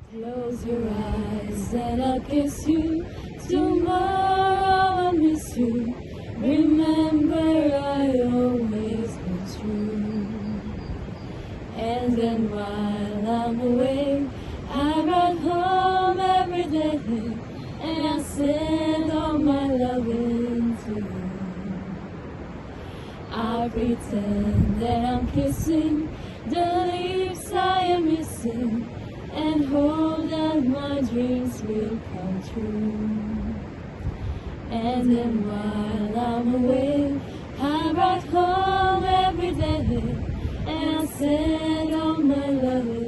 Close your eyes and I'll kiss you. Tomorrow I'll miss you. Remember I always was true. And then while I'm away, I run home every day and I send all my loving to you. I pretend that I'm kissing the lips I am missing and hope that my dreams will come true. And then while I'm away, I ride home every day and I send all my loving.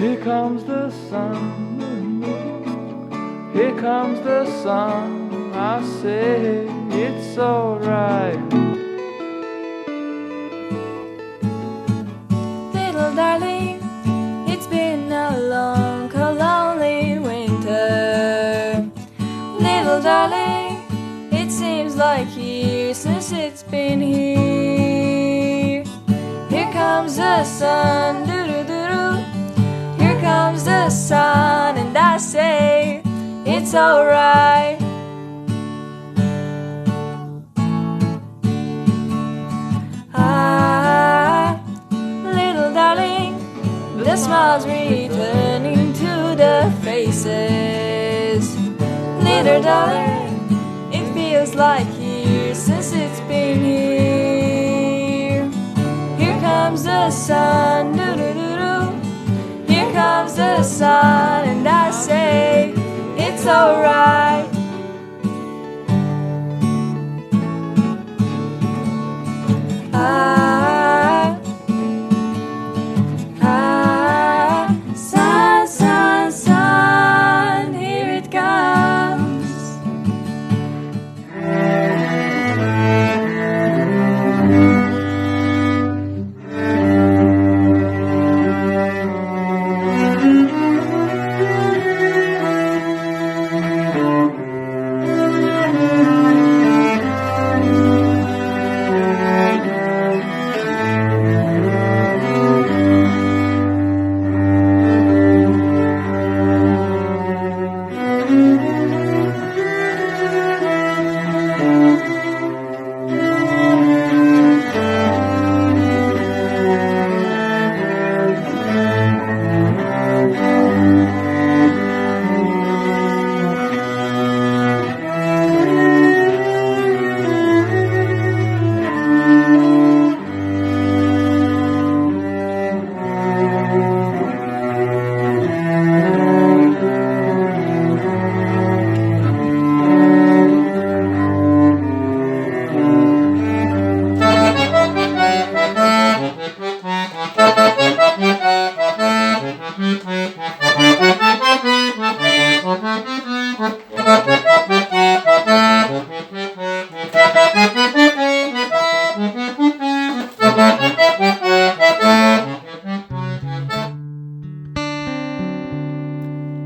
Here comes the sun, here comes the sun. I say it's alright. Little darling, it's been a long, cold, lonely winter. Little darling, it seems like years since it's been here. Here comes the sun, doo-doo-doo-doo. Here comes the sun, and I say it's alright. Little darling, the smiles returning to the faces. Little darling, it feels like years since it's been here. Here comes the sun, doo-doo-doo-doo. Here comes the sun, and I say it's alright. Sun, sun, sun, here it comes.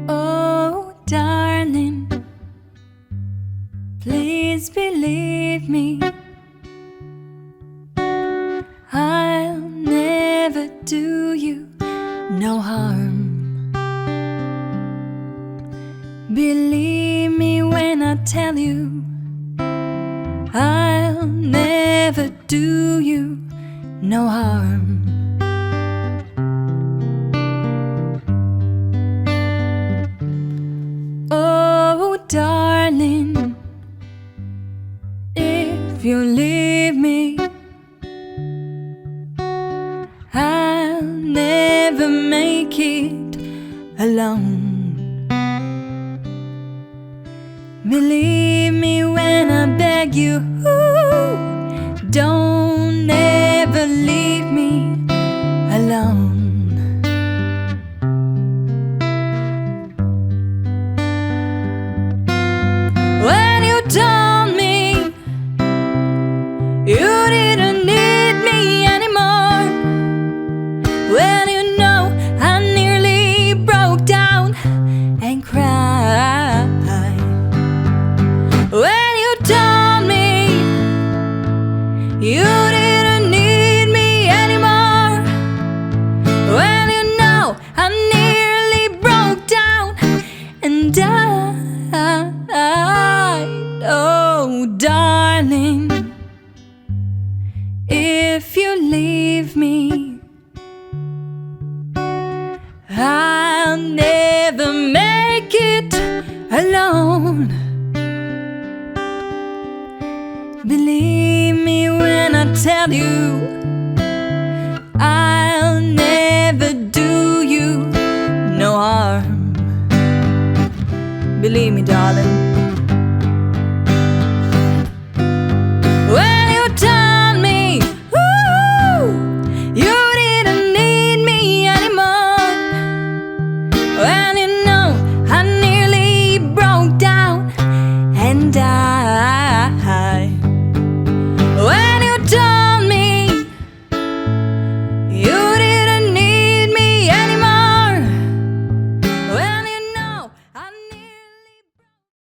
Oh, darling, please believe me. I'll never do you no harm. Believe me when I tell you I'll never do you no harm. Oh, darling, if you leave me, I'll never make it alone. Believe me when I beg you, don't ever leave me alone. When you told me you didn't need me anymore, when you know I nearly broke down and cried, when you told me you didn't need me anymore, when you know I nearly broke down and died. Oh, darling, if you leave me, I'll never make it alone. Believe me when I tell you I'll never do you no harm. Believe me, darling.